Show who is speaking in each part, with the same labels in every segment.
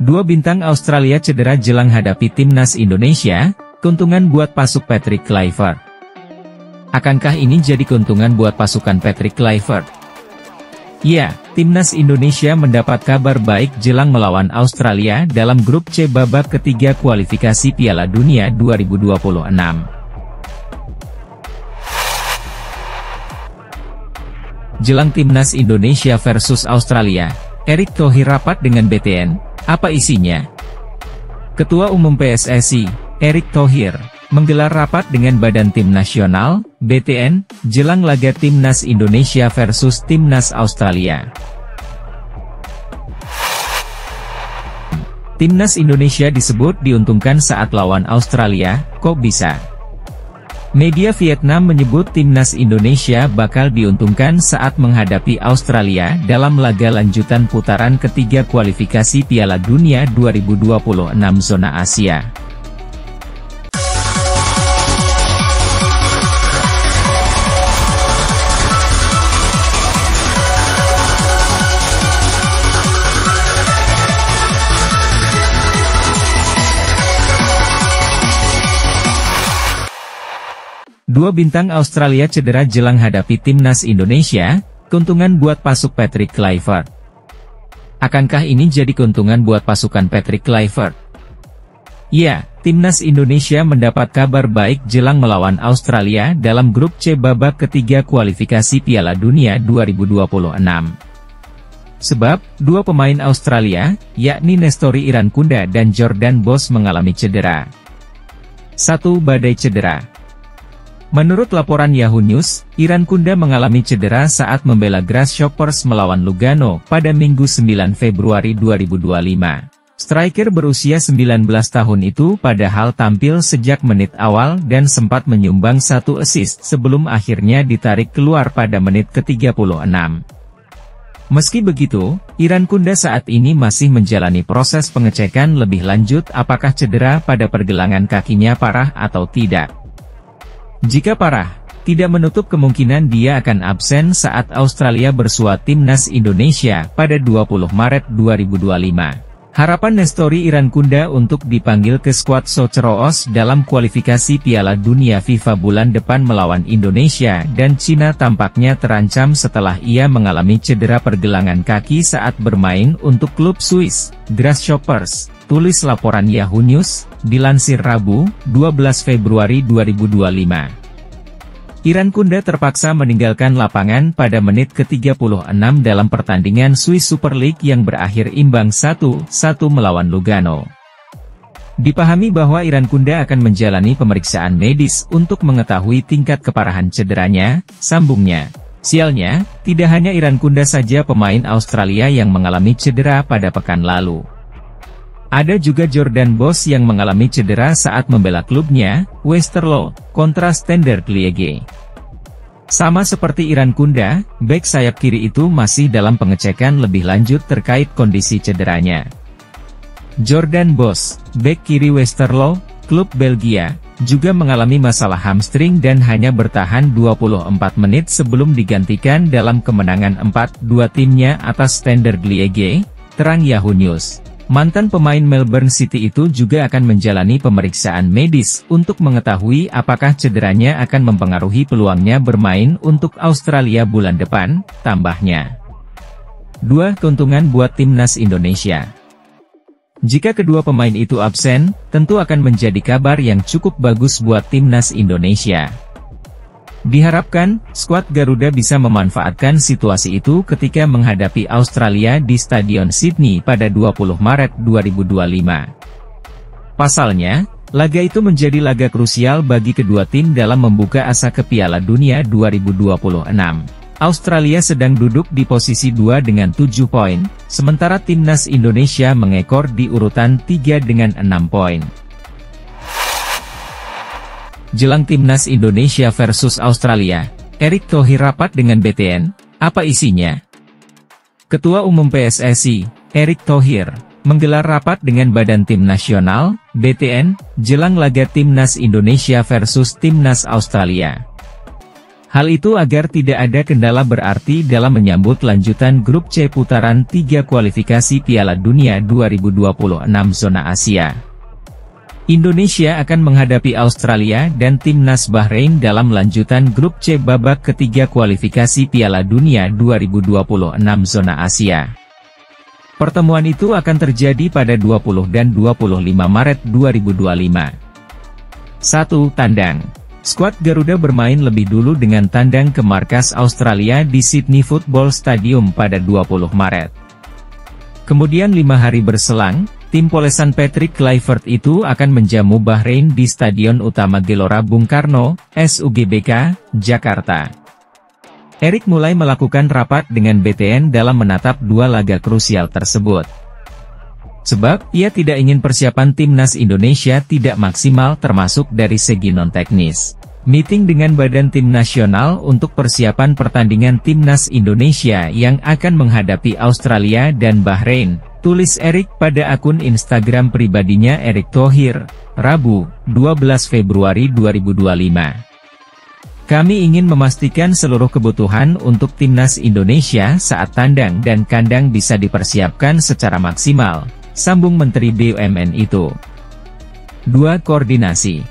Speaker 1: Dua bintang Australia cedera jelang hadapi timnas Indonesia, keuntungan buat pasuk Patrick Kluivert. Akankah ini jadi keuntungan buat pasukan Patrick Kluivert? Ya, timnas Indonesia mendapat kabar baik jelang melawan Australia dalam grup C babak ketiga kualifikasi Piala Dunia 2026. Jelang timnas Indonesia versus Australia, Erick Thohir rapat dengan BTN. Apa isinya? Ketua Umum PSSI, Erick Thohir, menggelar rapat dengan Badan Tim Nasional, BTN, jelang laga timnas Indonesia versus timnas Australia. Timnas Indonesia disebut diuntungkan saat lawan Australia, kok bisa? Media Vietnam menyebut timnas Indonesia bakal diuntungkan saat menghadapi Australia dalam laga lanjutan putaran ketiga kualifikasi Piala Dunia 2026 zona Asia. Dua bintang Australia cedera jelang hadapi timnas Indonesia, keuntungan buat pasuk Patrick Kluivert. Akankah ini jadi keuntungan buat pasukan Patrick Kluivert? Ya, timnas Indonesia mendapat kabar baik jelang melawan Australia dalam grup C babak ketiga kualifikasi Piala Dunia 2026. Sebab, dua pemain Australia, yakni Nestori Irankunda dan Jordan Bos mengalami cedera. Satu badai cedera. Menurut laporan Yahoo News, Irankunda mengalami cedera saat membela Grasshoppers melawan Lugano pada Minggu 9 Februari 2025. Striker berusia 19 tahun itu padahal tampil sejak menit awal dan sempat menyumbang satu assist sebelum akhirnya ditarik keluar pada menit ke-36. Meski begitu, Irankunda saat ini masih menjalani proses pengecekan lebih lanjut apakah cedera pada pergelangan kakinya parah atau tidak. Jika parah, tidak menutup kemungkinan dia akan absen saat Australia bersua timnas Indonesia pada 20 Maret 2025. Harapan Nestori Irankunda untuk dipanggil ke skuad Socceroos dalam kualifikasi Piala Dunia FIFA bulan depan melawan Indonesia dan Cina tampaknya terancam setelah ia mengalami cedera pergelangan kaki saat bermain untuk klub Swiss, Grasshoppers, tulis laporan Yahoo News, dilansir Rabu, 12 Februari 2025. Irankunda terpaksa meninggalkan lapangan pada menit ke-36 dalam pertandingan Swiss Super League yang berakhir imbang 1-1 melawan Lugano. Dipahami bahwa Irankunda akan menjalani pemeriksaan medis untuk mengetahui tingkat keparahan cederanya, sambungnya. Sialnya, tidak hanya Irankunda saja pemain Australia yang mengalami cedera pada pekan lalu. Ada juga Jordan Bos yang mengalami cedera saat membela klubnya, Westerlo, kontra Standard Liège. Sama seperti Irankunda, bek sayap kiri itu masih dalam pengecekan lebih lanjut terkait kondisi cederanya. Jordan Bos, bek kiri Westerlo, klub Belgia, juga mengalami masalah hamstring dan hanya bertahan 24 menit sebelum digantikan dalam kemenangan 4-2 timnya atas Standard Liège, terang Yahoo News. Mantan pemain Melbourne City itu juga akan menjalani pemeriksaan medis untuk mengetahui apakah cederanya akan mempengaruhi peluangnya bermain untuk Australia bulan depan, tambahnya. 2. Keuntungan buat timnas Indonesia. Jika kedua pemain itu absen, tentu akan menjadi kabar yang cukup bagus buat timnas Indonesia. Diharapkan, skuad Garuda bisa memanfaatkan situasi itu ketika menghadapi Australia di Stadion Sydney pada 20 Maret 2025. Pasalnya, laga itu menjadi laga krusial bagi kedua tim dalam membuka asa ke Piala Dunia 2026. Australia sedang duduk di posisi 2 dengan 7 poin, sementara timnas Indonesia mengekor di urutan 3 dengan 6 poin. Jelang timnas Indonesia versus Australia, Erick Thohir rapat dengan BTN, apa isinya? Ketua Umum PSSI, Erick Thohir, menggelar rapat dengan Badan Tim Nasional, BTN, jelang laga timnas Indonesia versus timnas Australia. Hal itu agar tidak ada kendala berarti dalam menyambut lanjutan grup C putaran 3 kualifikasi Piala Dunia 2026 zona Asia. Indonesia akan menghadapi Australia dan timnas Bahrain dalam lanjutan grup C babak ketiga kualifikasi Piala Dunia 2026 zona Asia. Pertemuan itu akan terjadi pada 20 dan 25 Maret 2025. 1. Tandang. Skuad Garuda bermain lebih dulu dengan tandang ke markas Australia di Sydney Football Stadium pada 20 Maret. Kemudian 5 hari berselang, tim polesan Patrick Kluivert itu akan menjamu Bahrain di Stadion Utama Gelora Bung Karno, SUGBK, Jakarta. Erik mulai melakukan rapat dengan BTN dalam menatap 2 laga krusial tersebut. Sebab, ia tidak ingin persiapan timnas Indonesia tidak maksimal termasuk dari segi non-teknis. Meeting dengan Badan Tim Nasional untuk persiapan pertandingan timnas Indonesia yang akan menghadapi Australia dan Bahrain, tulis Erik pada akun Instagram pribadinya Erick Thohir, Rabu, 12 Februari 2025. Kami ingin memastikan seluruh kebutuhan untuk timnas Indonesia saat tandang dan kandang bisa dipersiapkan secara maksimal, sambung Menteri BUMN itu. 2. Koordinasi.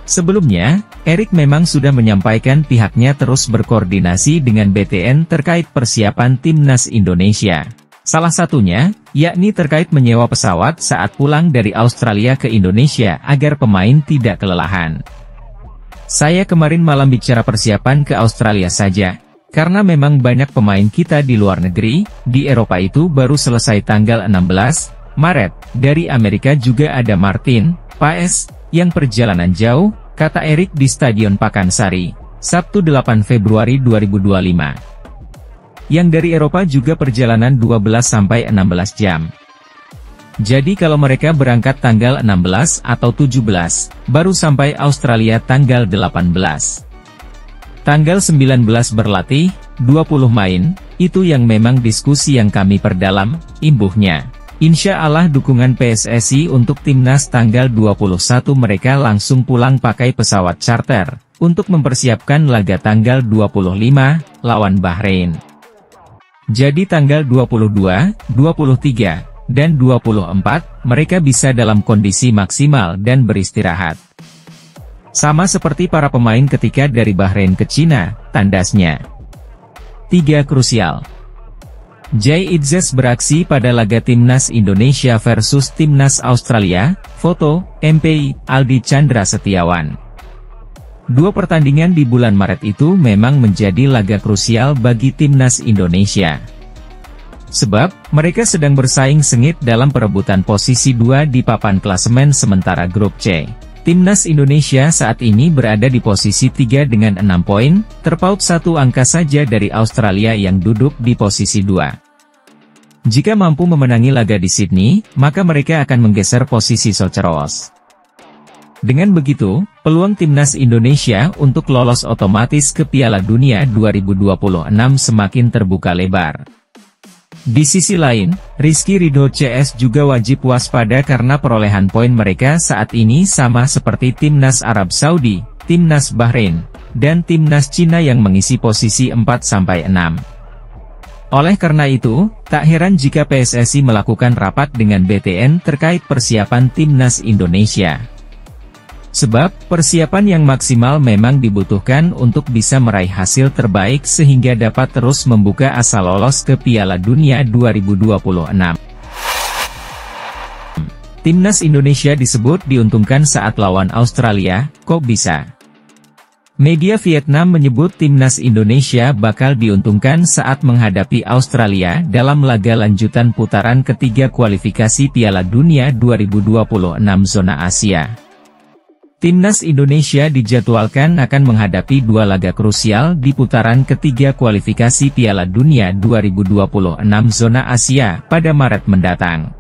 Speaker 1: Sebelumnya, Erik memang sudah menyampaikan pihaknya terus berkoordinasi dengan BTN terkait persiapan timnas Indonesia. Salah satunya, yakni terkait menyewa pesawat saat pulang dari Australia ke Indonesia agar pemain tidak kelelahan. Saya kemarin malam bicara persiapan ke Australia saja. Karena memang banyak pemain kita di luar negeri, di Eropa itu baru selesai tanggal 16 Maret, dari Amerika juga ada Martin Paes, yang perjalanan jauh, kata Erik di Stadion Pakansari, Sabtu 8 Februari 2025. Yang dari Eropa juga perjalanan 12-16 jam. Jadi kalau mereka berangkat tanggal 16 atau 17, baru sampai Australia tanggal 18. Tanggal 19 berlatih, 20 main, itu yang memang diskusi yang kami perdalam, imbuhnya. Insya Allah dukungan PSSI untuk timnas tanggal 21 mereka langsung pulang pakai pesawat charter, untuk mempersiapkan laga tanggal 25, lawan Bahrain. Jadi tanggal 22, 23, dan 24, mereka bisa dalam kondisi maksimal dan beristirahat. Sama seperti para pemain ketika dari Bahrain ke Cina, tandasnya. 3. Krusial. Jay Itzes beraksi pada laga timnas Indonesia versus timnas Australia, foto, MPI, Aldi Chandra Setiawan. 2 pertandingan di bulan Maret itu memang menjadi laga krusial bagi timnas Indonesia. Sebab, mereka sedang bersaing sengit dalam perebutan posisi 2 di papan klasemen sementara grup C. Timnas Indonesia saat ini berada di posisi 3 dengan 6 poin, terpaut 1 angka saja dari Australia yang duduk di posisi 2. Jika mampu memenangi laga di Sydney, maka mereka akan menggeser posisi Socceroos. Dengan begitu, peluang timnas Indonesia untuk lolos otomatis ke Piala Dunia 2026 semakin terbuka lebar. Di sisi lain, Rizky Ridho CS juga wajib waspada karena perolehan poin mereka saat ini sama seperti timnas Arab Saudi, timnas Bahrain, dan timnas Cina yang mengisi posisi 4-6. Oleh karena itu, tak heran jika PSSI melakukan rapat dengan BTN terkait persiapan timnas Indonesia. Sebab, persiapan yang maksimal memang dibutuhkan untuk bisa meraih hasil terbaik sehingga dapat terus membuka asa lolos ke Piala Dunia 2026. Timnas Indonesia disebut diuntungkan saat lawan Australia, kok bisa? Media Vietnam menyebut timnas Indonesia bakal diuntungkan saat menghadapi Australia dalam laga lanjutan putaran ketiga kualifikasi Piala Dunia 2026 zona Asia. Timnas Indonesia dijadwalkan akan menghadapi 2 laga krusial di putaran ketiga kualifikasi Piala Dunia 2026 zona Asia pada Maret mendatang.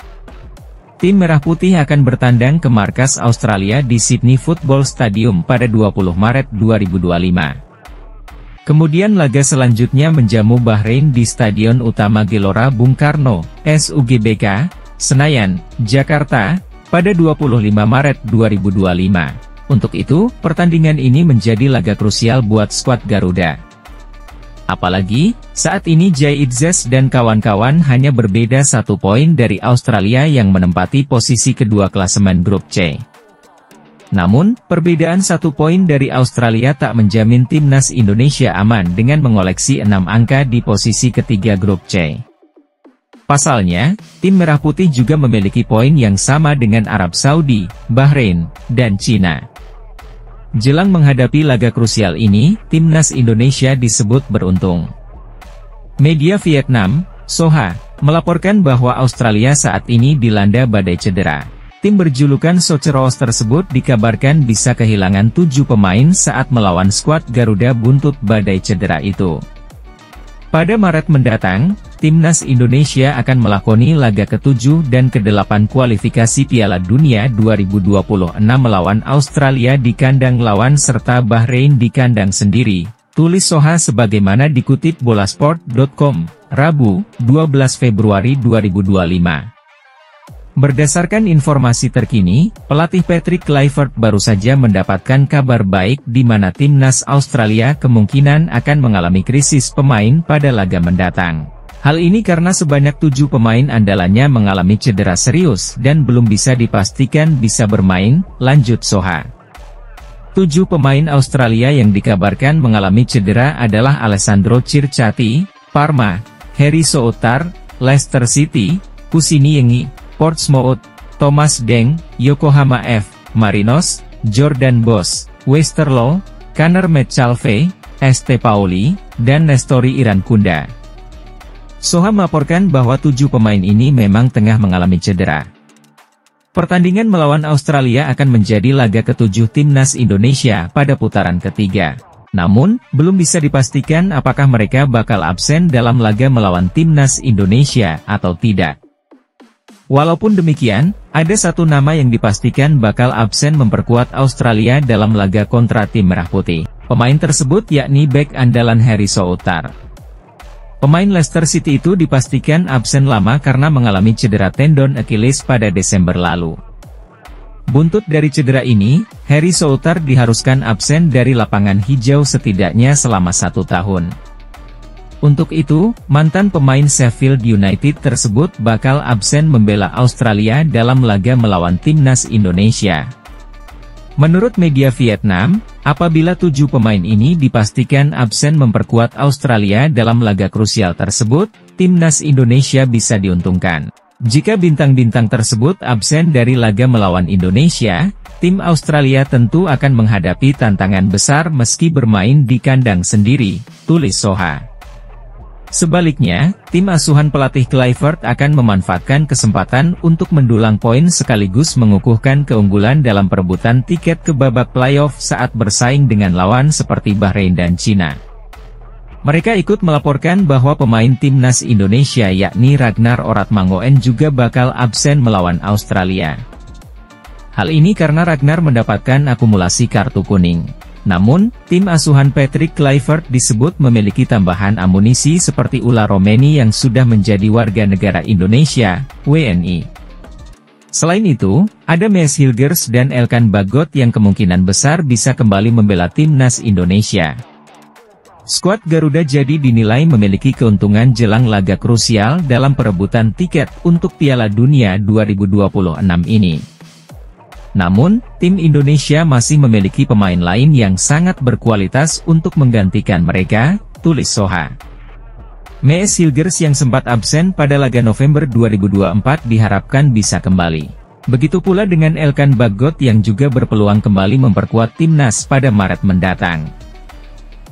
Speaker 1: Tim Merah Putih akan bertandang ke markas Australia di Sydney Football Stadium pada 20 Maret 2025. Kemudian laga selanjutnya menjamu Bahrain di Stadion Utama Gelora Bung Karno, SUGBK, Senayan, Jakarta, pada 25 Maret 2025. Untuk itu, pertandingan ini menjadi laga krusial buat skuad Garuda. Apalagi, saat ini Jay Itzes dan kawan-kawan hanya berbeda 1 poin dari Australia yang menempati posisi kedua klasemen grup C. Namun, perbedaan 1 poin dari Australia tak menjamin timnas Indonesia aman dengan mengoleksi 6 angka di posisi ketiga grup C. Pasalnya, tim Merah Putih juga memiliki poin yang sama dengan Arab Saudi, Bahrain, dan Cina. Jelang menghadapi laga krusial ini, timnas Indonesia disebut beruntung. Media Vietnam, Soha, melaporkan bahwa Australia saat ini dilanda badai cedera. Tim berjulukan Soceros tersebut dikabarkan bisa kehilangan 7 pemain saat melawan skuad Garuda buntut badai cedera itu. Pada Maret mendatang, timnas Indonesia akan melakoni laga ke-7 dan ke-8 kualifikasi Piala Dunia 2026 melawan Australia di kandang lawan serta Bahrain di kandang sendiri, tulis Soha sebagaimana dikutip bolasport.com, Rabu, 12 Februari 2025. Berdasarkan informasi terkini, pelatih Patrick Kluivert baru saja mendapatkan kabar baik di mana timnas Australia kemungkinan akan mengalami krisis pemain pada laga mendatang. Hal ini karena sebanyak 7 pemain andalannya mengalami cedera serius dan belum bisa dipastikan bisa bermain, lanjut Soha. 7 pemain Australia yang dikabarkan mengalami cedera adalah Alessandro Circati, Parma, Harry Souttar, Leicester City, Kusiniengi, Portsmouth, Thomas Deng, Yokohama F. Marinos, Jordan Boss, Westerlo, Conor Metcalfe, St. Pauli, dan Nestori Irankunda. Soha melaporkan bahwa 7 pemain ini memang tengah mengalami cedera. Pertandingan melawan Australia akan menjadi laga ke-7 timnas Indonesia pada putaran ketiga. Namun, belum bisa dipastikan apakah mereka bakal absen dalam laga melawan timnas Indonesia atau tidak. Walaupun demikian, ada 1 nama yang dipastikan bakal absen memperkuat Australia dalam laga kontra tim Merah Putih. Pemain tersebut yakni bek andalan Harry Souttar. Pemain Leicester City itu dipastikan absen lama karena mengalami cedera tendon Achilles pada Desember lalu. Buntut dari cedera ini, Harry Souttar diharuskan absen dari lapangan hijau setidaknya selama 1 tahun. Untuk itu, mantan pemain Sheffield United tersebut bakal absen membela Australia dalam laga melawan timnas Indonesia. Menurut media Vietnam, apabila 7 pemain ini dipastikan absen memperkuat Australia dalam laga krusial tersebut, timnas Indonesia bisa diuntungkan. Jika bintang-bintang tersebut absen dari laga melawan Indonesia, tim Australia tentu akan menghadapi tantangan besar meski bermain di kandang sendiri, tulis Soha. Sebaliknya, tim asuhan pelatih Kluivert akan memanfaatkan kesempatan untuk mendulang poin sekaligus mengukuhkan keunggulan dalam perebutan tiket ke babak playoff saat bersaing dengan lawan seperti Bahrain dan Cina. Mereka ikut melaporkan bahwa pemain timnas Indonesia yakni Ragnar Oratmangoen juga bakal absen melawan Australia. Hal ini karena Ragnar mendapatkan akumulasi kartu kuning. Namun, tim asuhan Patrick Kluivert disebut memiliki tambahan amunisi seperti Ula Romeni yang sudah menjadi warga negara Indonesia, WNI. Selain itu, ada Mees Hilgers dan Elkan Bagot yang kemungkinan besar bisa kembali membela timnas Indonesia. Skuad Garuda jadi dinilai memiliki keuntungan jelang laga krusial dalam perebutan tiket untuk Piala Dunia 2026 ini. Namun, tim Indonesia masih memiliki pemain lain yang sangat berkualitas untuk menggantikan mereka, tulis Soha. Mees Hilgers yang sempat absen pada laga November 2024 diharapkan bisa kembali. Begitu pula dengan Elkan Bagot yang juga berpeluang kembali memperkuat timnas pada Maret mendatang.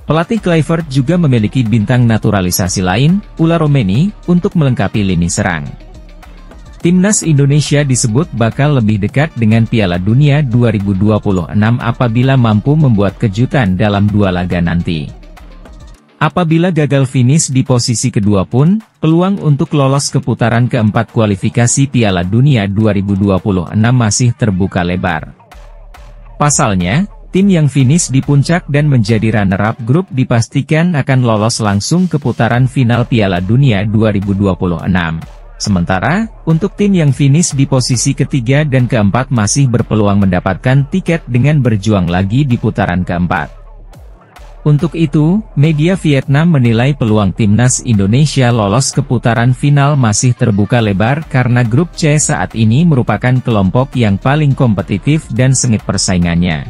Speaker 1: Pelatih Kluivert juga memiliki bintang naturalisasi lain, Ula Romeni, untuk melengkapi lini serang. Timnas Indonesia disebut bakal lebih dekat dengan Piala Dunia 2026 apabila mampu membuat kejutan dalam 2 laga nanti. Apabila gagal finish di posisi kedua pun, peluang untuk lolos ke putaran keempat kualifikasi Piala Dunia 2026 masih terbuka lebar. Pasalnya, tim yang finish di puncak dan menjadi runner-up grup dipastikan akan lolos langsung ke putaran final Piala Dunia 2026. Sementara, untuk tim yang finish di posisi ketiga dan keempat masih berpeluang mendapatkan tiket dengan berjuang lagi di putaran keempat. Untuk itu, media Vietnam menilai peluang timnas Indonesia lolos ke putaran final masih terbuka lebar karena grup C saat ini merupakan kelompok yang paling kompetitif dan sengit persaingannya.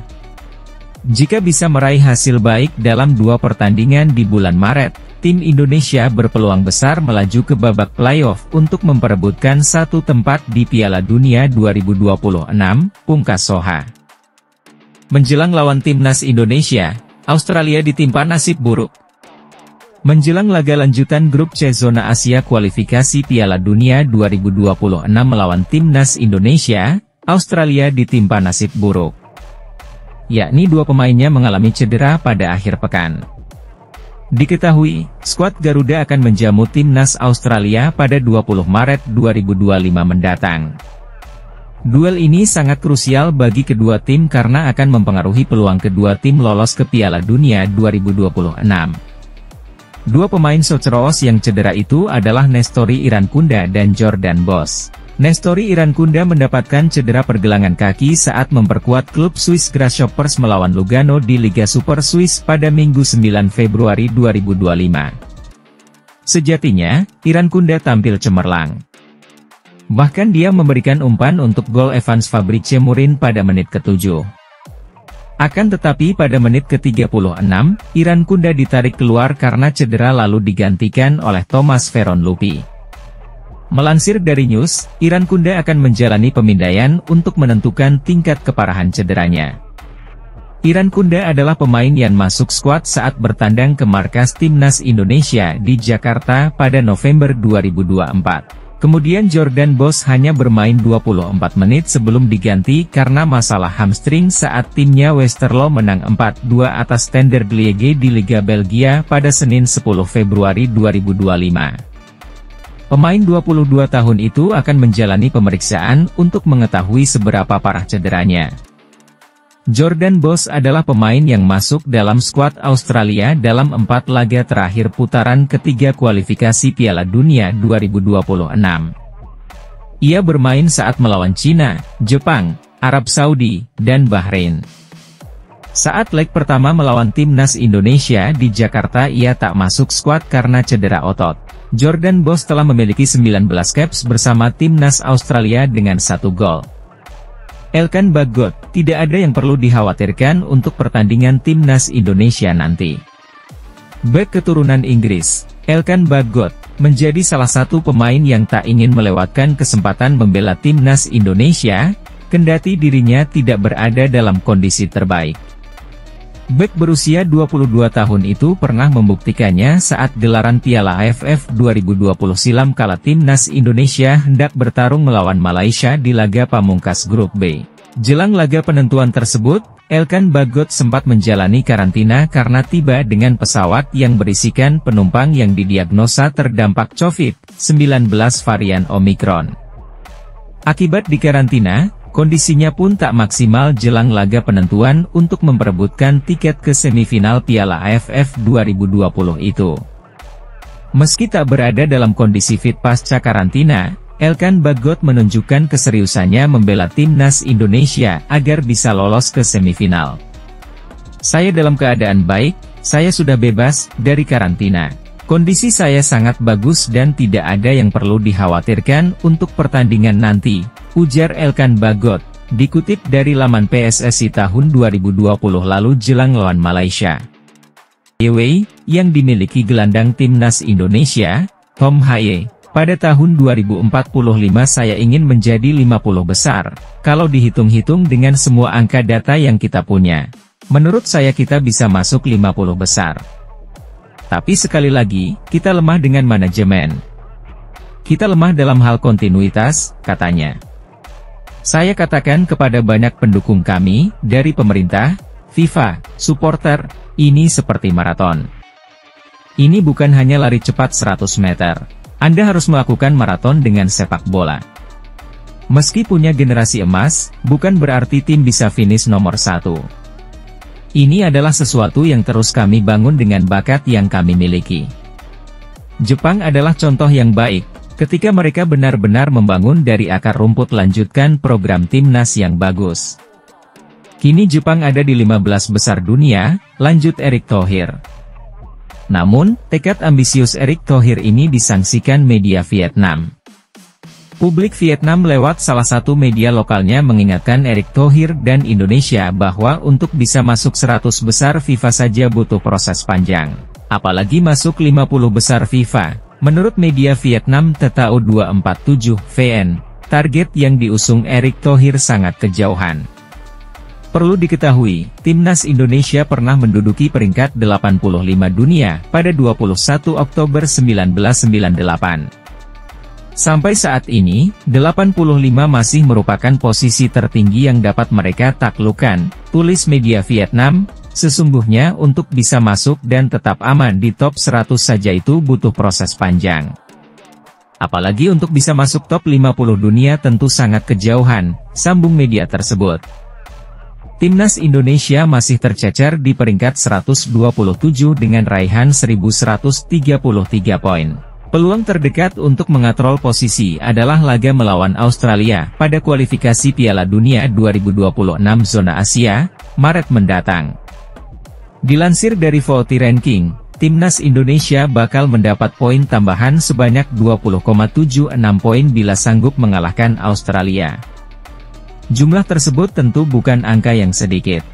Speaker 1: Jika bisa meraih hasil baik dalam 2 pertandingan di bulan Maret, tim Indonesia berpeluang besar melaju ke babak playoff untuk memperebutkan 1 tempat di Piala Dunia 2026, pungkas Soha. Menjelang lawan timnas Indonesia, Australia ditimpa nasib buruk. Menjelang laga lanjutan grup C zona Asia kualifikasi Piala Dunia 2026 melawan timnas Indonesia, Australia ditimpa nasib buruk. Yakni 2 pemainnya mengalami cedera pada akhir pekan. Diketahui, skuad Garuda akan menjamu timnas Australia pada 20 Maret 2025 mendatang. Duel ini sangat krusial bagi kedua tim karena akan mempengaruhi peluang kedua tim lolos ke Piala Dunia 2026. 2 pemain Soceros yang cedera itu adalah Nestori Irankunda dan Jordan Bos. Nestori Irankunda mendapatkan cedera pergelangan kaki saat memperkuat klub Swiss Grasshoppers melawan Lugano di Liga Super Swiss pada Minggu 9 Februari 2025. Sejatinya, Irankunda tampil cemerlang. Bahkan dia memberikan umpan untuk gol Evans Fabrice Murin pada menit ke-7. Akan tetapi pada menit ke-36, Irankunda ditarik keluar karena cedera lalu digantikan oleh Thomas Veron Lupi. Melansir dari News, Irankunda akan menjalani pemindaian untuk menentukan tingkat keparahan cederanya. Irankunda adalah pemain yang masuk skuad saat bertandang ke markas timnas Indonesia di Jakarta pada November 2024. Kemudian Jordan Bos hanya bermain 24 menit sebelum diganti karena masalah hamstring saat timnya Westerlo menang 4-2 atas Standard Liège di Liga Belgia pada Senin 10 Februari 2025. Pemain 22 tahun itu akan menjalani pemeriksaan untuk mengetahui seberapa parah cederanya. Jordan Bos adalah pemain yang masuk dalam skuad Australia dalam 4 laga terakhir putaran ketiga kualifikasi Piala Dunia 2026. Ia bermain saat melawan Cina, Jepang, Arab Saudi, dan Bahrain. Saat leg pertama melawan timnas Indonesia di Jakarta ia tak masuk skuad karena cedera otot. Jordan Bos telah memiliki 19 caps bersama timnas Australia dengan 1 gol. Elkan Bagot, tidak ada yang perlu dikhawatirkan untuk pertandingan timnas Indonesia nanti. Bek keturunan Inggris, Elkan Bagot, menjadi salah satu pemain yang tak ingin melewatkan kesempatan membela timnas Indonesia, kendati dirinya tidak berada dalam kondisi terbaik. Bek berusia 22 tahun itu pernah membuktikannya saat gelaran Piala AFF 2020 silam kala timnas Indonesia hendak bertarung melawan Malaysia di laga pamungkas grup B. Jelang laga penentuan tersebut, Elkan Bagot sempat menjalani karantina karena tiba dengan pesawat yang berisikan penumpang yang didiagnosa terdampak COVID-19 varian Omicron. Akibat dikarantina, kondisinya pun tak maksimal jelang laga penentuan untuk memperebutkan tiket ke semifinal Piala AFF 2020 itu. Meski tak berada dalam kondisi fit pasca karantina, Elkan Bagot menunjukkan keseriusannya membela timnas Indonesia agar bisa lolos ke semifinal. Saya dalam keadaan baik, saya sudah bebas dari karantina. Kondisi saya sangat bagus dan tidak ada yang perlu dikhawatirkan untuk pertandingan nanti, ujar Elkan Bagot, dikutip dari laman PSSI tahun 2020 lalu jelang lawan Malaysia. Away, yang dimiliki gelandang timnas Indonesia, Tom Haye, pada tahun 2045 saya ingin menjadi 50 besar, kalau dihitung-hitung dengan semua angka data yang kita punya. Menurut saya kita bisa masuk 50 besar. Tapi sekali lagi, kita lemah dengan manajemen. Kita lemah dalam hal kontinuitas, katanya. Saya katakan kepada banyak pendukung kami, dari pemerintah, FIFA, supporter, ini seperti maraton. Ini bukan hanya lari cepat 100 meter. Anda harus melakukan maraton dengan sepak bola. Meski punya generasi emas, bukan berarti tim bisa finish nomor 1. Ini adalah sesuatu yang terus kami bangun dengan bakat yang kami miliki. Jepang adalah contoh yang baik, Ketika mereka benar-benar membangun dari akar rumput lanjutkan program timnas yang bagus. Kini Jepang ada di 15 besar dunia, lanjut Erick Thohir. Namun, tekad ambisius Erick Thohir ini disangsikan media Vietnam. Publik Vietnam lewat salah satu media lokalnya mengingatkan Erick Thohir dan Indonesia bahwa untuk bisa masuk 100 besar FIFA saja butuh proses panjang. Apalagi masuk 50 besar FIFA. Menurut media Vietnam TTAU 247 VN, target yang diusung Erick Thohir sangat kejauhan. Perlu diketahui, timnas Indonesia pernah menduduki peringkat 85 dunia pada 21 Oktober 1998. Sampai saat ini, 85 masih merupakan posisi tertinggi yang dapat mereka taklukkan, tulis media Vietnam. Sesungguhnya untuk bisa masuk dan tetap aman di top 100 saja itu butuh proses panjang. Apalagi untuk bisa masuk top 50 dunia tentu sangat kejauhan, sambung media tersebut. Timnas Indonesia masih tercecer di peringkat 127 dengan raihan 1133 poin. Peluang terdekat untuk mengatrol posisi adalah laga melawan Australia pada kualifikasi Piala Dunia 2026 zona Asia, Maret mendatang. Dilansir dari VOTI Ranking, timnas Indonesia bakal mendapat poin tambahan sebanyak 20,76 poin bila sanggup mengalahkan Australia. Jumlah tersebut tentu bukan angka yang sedikit.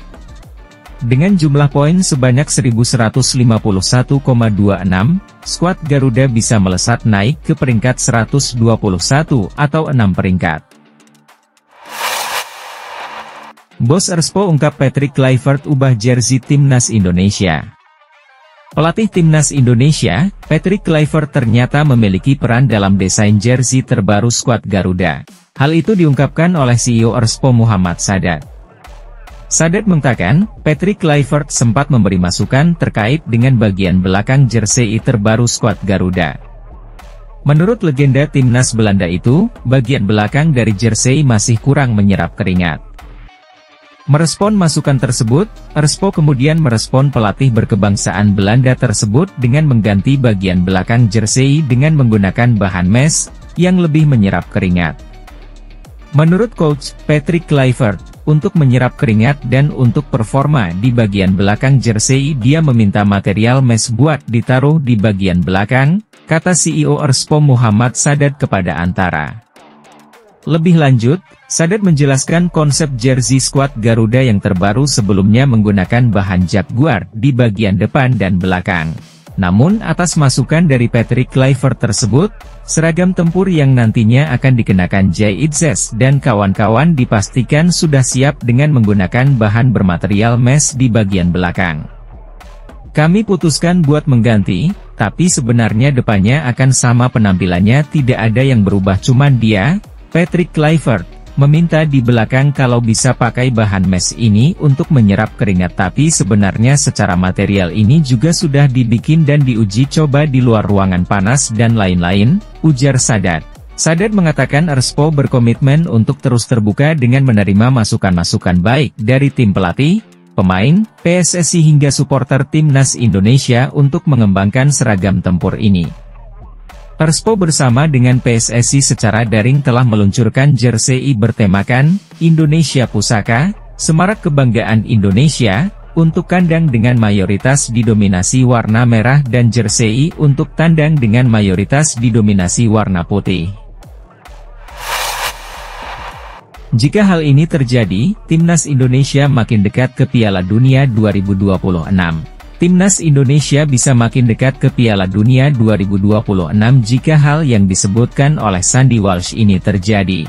Speaker 1: Dengan jumlah poin sebanyak 1151,26, skuad Garuda bisa melesat naik ke peringkat 121 atau 6 peringkat. Bos Erspo ungkap Patrick Kluivert ubah jersey timnas Indonesia. Pelatih timnas Indonesia, Patrick Kluivert ternyata memiliki peran dalam desain jersey terbaru skuad Garuda. Hal itu diungkapkan oleh CEO Erspo Muhammad Sadat. Sadat mengatakan, Patrick Kluivert sempat memberi masukan terkait dengan bagian belakang jersey terbaru skuad Garuda. Menurut legenda timnas Belanda itu, bagian belakang dari jersey masih kurang menyerap keringat. Merespon masukan tersebut, Erspo kemudian merespon pelatih berkebangsaan Belanda tersebut dengan mengganti bagian belakang jersey dengan menggunakan bahan mesh, yang lebih menyerap keringat. Menurut coach, Patrick Kluivert, untuk menyerap keringat dan untuk performa di bagian belakang jersey dia meminta material mesh buat ditaruh di bagian belakang, kata CEO Erspo Muhammad Sadat kepada Antara. Lebih lanjut, Sadat menjelaskan konsep jersey skuad Garuda yang terbaru sebelumnya menggunakan bahan Jaguar di bagian depan dan belakang. Namun atas masukan dari Patrick Kluivert tersebut, seragam tempur yang nantinya akan dikenakan Jay Itzes dan kawan-kawan dipastikan sudah siap dengan menggunakan bahan bermaterial mesh di bagian belakang. Kami putuskan buat mengganti, tapi sebenarnya depannya akan sama penampilannya, tidak ada yang berubah, cuman dia, Patrick Kluivert, meminta di belakang kalau bisa pakai bahan mesh ini untuk menyerap keringat, tapi sebenarnya secara material ini juga sudah dibikin dan diuji coba di luar ruangan panas dan lain-lain, ujar Sadat. Sadat mengatakan Erspo berkomitmen untuk terus terbuka dengan menerima masukan-masukan baik dari tim pelatih, pemain, PSSI hingga supporter timnas Indonesia untuk mengembangkan seragam tempur ini. Erspo bersama dengan PSSI secara daring telah meluncurkan jersey bertemakan Indonesia Pusaka, Semarak Kebanggaan Indonesia, untuk kandang dengan mayoritas didominasi warna merah dan jersey untuk tandang dengan mayoritas didominasi warna putih. Jika hal ini terjadi, timnas Indonesia makin dekat ke Piala Dunia 2026. Timnas Indonesia bisa makin dekat ke Piala Dunia 2026 jika hal yang disebutkan oleh Sandy Walsh ini terjadi.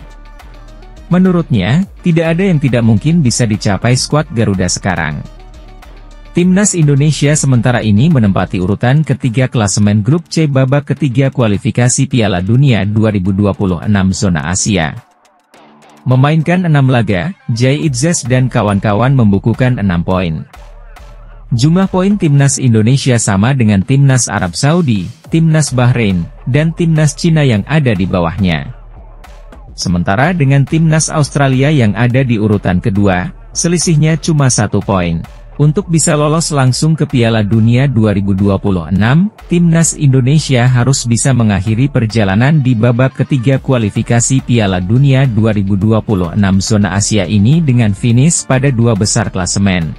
Speaker 1: Menurutnya, tidak ada yang tidak mungkin bisa dicapai skuad Garuda sekarang. Timnas Indonesia sementara ini menempati urutan ketiga klasemen grup C babak ketiga kualifikasi Piala Dunia 2026 zona Asia. Memainkan 6 laga, Jay Itzes dan kawan-kawan membukukan 6 poin. Jumlah poin timnas Indonesia sama dengan timnas Arab Saudi, timnas Bahrain, dan timnas Cina yang ada di bawahnya. Sementara dengan timnas Australia yang ada di urutan kedua, selisihnya cuma 1 poin. Untuk bisa lolos langsung ke Piala Dunia 2026, Timnas Indonesia harus bisa mengakhiri perjalanan di babak ketiga kualifikasi Piala Dunia 2026 zona Asia ini dengan finish pada 2 besar klasemen.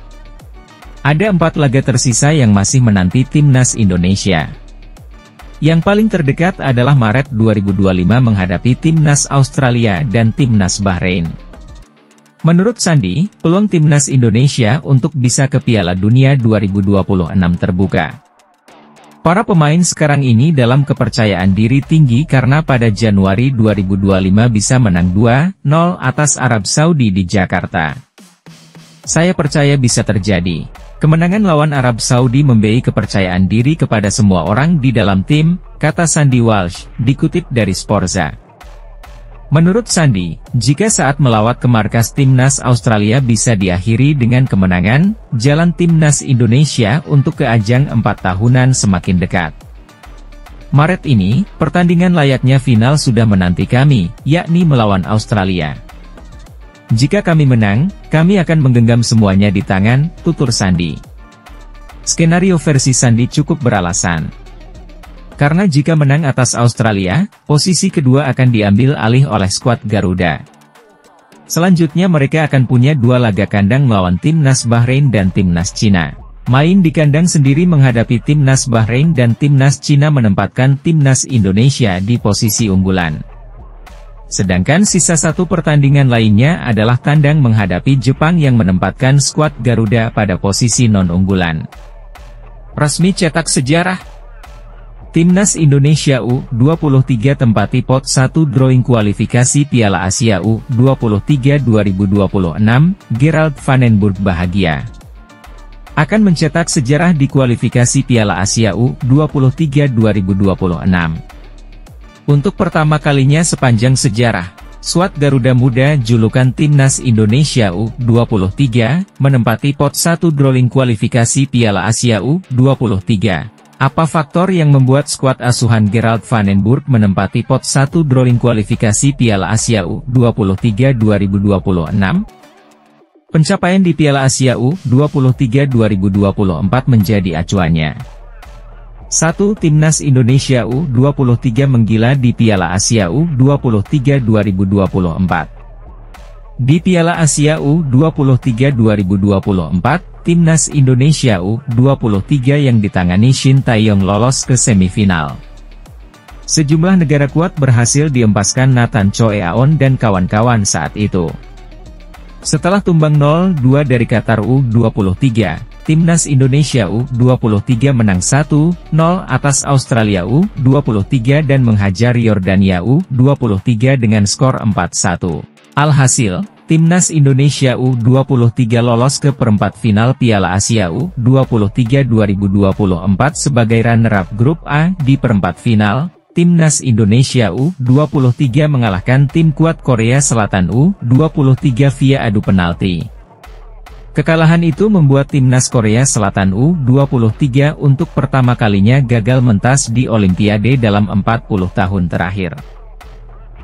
Speaker 1: Ada 4 laga tersisa yang masih menanti Timnas Indonesia. Yang paling terdekat adalah Maret 2025 menghadapi Timnas Australia dan Timnas Bahrain. Menurut Sandi, peluang Timnas Indonesia untuk bisa ke Piala Dunia 2026 terbuka. Para pemain sekarang ini dalam kepercayaan diri tinggi karena pada Januari 2025 bisa menang 2-0 atas Arab Saudi di Jakarta. Saya percaya bisa terjadi. Kemenangan lawan Arab Saudi memberi kepercayaan diri kepada semua orang di dalam tim, kata Sandi Walsh, dikutip dari Sporza. Menurut Sandi, jika saat melawat ke markas Timnas Australia bisa diakhiri dengan kemenangan, jalan Timnas Indonesia untuk ke ajang 4 tahunan semakin dekat. Maret ini, pertandingan layaknya final sudah menanti kami, yakni melawan Australia. Jika kami menang, kami akan menggenggam semuanya di tangan, tutur Sandi. Skenario versi Sandi cukup beralasan. Karena jika menang atas Australia, posisi kedua akan diambil alih oleh skuad Garuda. Selanjutnya mereka akan punya 2 laga kandang melawan Timnas Bahrain dan Timnas Cina. Main di kandang sendiri menghadapi Timnas Bahrain dan Timnas Cina menempatkan Timnas Indonesia di posisi unggulan. Sedangkan sisa 1 pertandingan lainnya adalah tandang menghadapi Jepang yang menempatkan skuad Garuda pada posisi non-unggulan. Resmi cetak sejarah. Timnas Indonesia U23 tempati pot 1 drawing kualifikasi Piala Asia U23 2026, Gerald Vandenburg bahagia. Akan mencetak sejarah di kualifikasi Piala Asia U23 2026. Untuk pertama kalinya sepanjang sejarah, skuad Garuda Muda julukan Timnas Indonesia U23, menempati pot 1 drawing kualifikasi Piala Asia U23. Apa faktor yang membuat skuad asuhan Gerald Vandenburg menempati pot 1 drawing kualifikasi Piala Asia U23 2026? Pencapaian di Piala Asia U23 2024 menjadi acuannya. 1. Timnas Indonesia U23 menggila di Piala Asia U23 2024. Di Piala Asia U23 2024, Timnas Indonesia U23 yang ditangani Shin Tae-yong lolos ke semifinal. Sejumlah negara kuat berhasil diempaskan Nathan Choeaon dan kawan-kawan saat itu. Setelah tumbang 0-2 dari Qatar U23, Timnas Indonesia U23 menang 1-0 atas Australia U23 dan menghajar Yordania U23 dengan skor 4-1. Alhasil, Timnas Indonesia U23 lolos ke perempat final Piala Asia U23 2024 sebagai runner-up Grup A. Di perempat final, Timnas Indonesia U23 mengalahkan tim kuat Korea Selatan U23 via adu penalti. Kekalahan itu membuat Timnas Korea Selatan U23 untuk pertama kalinya gagal mentas di Olimpiade dalam 40 tahun terakhir.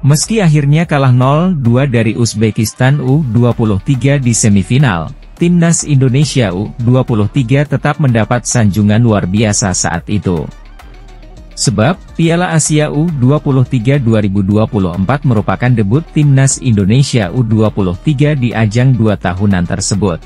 Speaker 1: Meski akhirnya kalah 0-2 dari Uzbekistan U23 di semifinal, Timnas Indonesia U23 tetap mendapat sanjungan luar biasa saat itu. Sebab, Piala Asia U23 2024 merupakan debut Timnas Indonesia U23 di ajang 2 tahunan tersebut.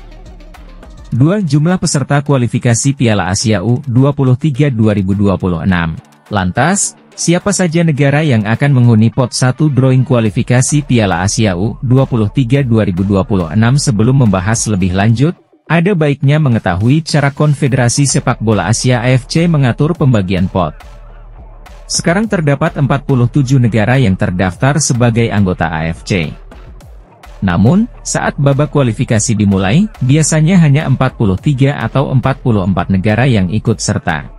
Speaker 1: 2. Jumlah peserta kualifikasi Piala Asia U23 2026. Lantas, siapa saja negara yang akan menghuni pot 1 drawing kualifikasi Piala Asia U23 2026? Sebelum membahas lebih lanjut, ada baiknya mengetahui cara Konfederasi Sepak Bola Asia AFC mengatur pembagian pot. Sekarang terdapat 47 negara yang terdaftar sebagai anggota AFC. Namun, saat babak kualifikasi dimulai, biasanya hanya 43 atau 44 negara yang ikut serta.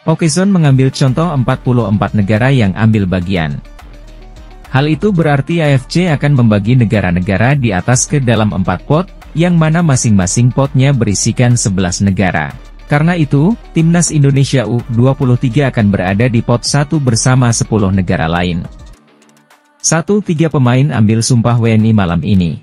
Speaker 1: Okezone mengambil contoh 44 negara yang ambil bagian. Hal itu berarti AFC akan membagi negara-negara di atas ke dalam 4 pot, yang mana masing-masing potnya berisikan 11 negara. Karena itu, Timnas Indonesia U23 akan berada di pot 1 bersama 10 negara lain. 1. 3 pemain ambil sumpah WNI malam ini.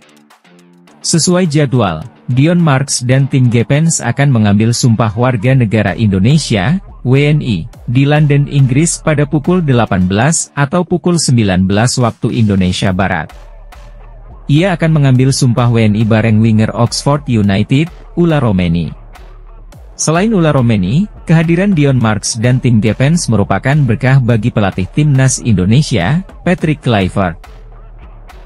Speaker 1: Sesuai jadwal, Dion Marks dan tim Gepens akan mengambil sumpah warga negara Indonesia, WNI, di London, Inggris pada pukul 18 atau pukul 19 waktu Indonesia Barat. Ia akan mengambil sumpah WNI bareng winger Oxford United, Ula Romeni. Selain Ula Romeni, kehadiran Dion Marks dan tim Gepens merupakan berkah bagi pelatih timnas Indonesia, Patrick Kluivert.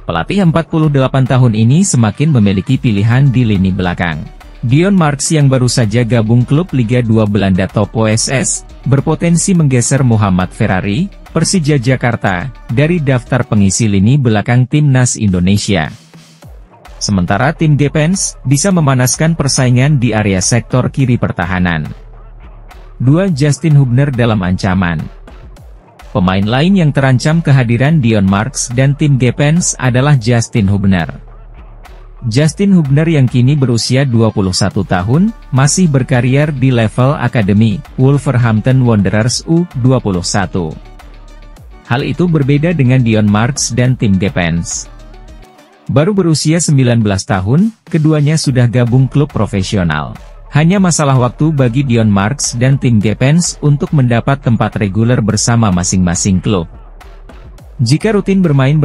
Speaker 1: Pelatih 48 tahun ini semakin memiliki pilihan di lini belakang. Dion Marks yang baru saja gabung klub Liga 2 Belanda Top OSS, berpotensi menggeser Muhammad Ferrari, Persija Jakarta, dari daftar pengisi lini belakang timnas Indonesia. Sementara tim Gepens bisa memanaskan persaingan di area sektor kiri pertahanan. 2. Justin Hubner dalam ancaman. Pemain lain yang terancam kehadiran Dion Marks dan tim Gepens adalah Justin Hubner. Justin Hubner yang kini berusia 21 tahun, masih berkarier di level akademi, Wolverhampton Wanderers U21. Hal itu berbeda dengan Dion Marks dan tim Gepens. Baru berusia 19 tahun, keduanya sudah gabung klub profesional. Hanya masalah waktu bagi Dion Marks dan tim Gepens untuk mendapat tempat reguler bersama masing-masing klub. Jika rutin bermain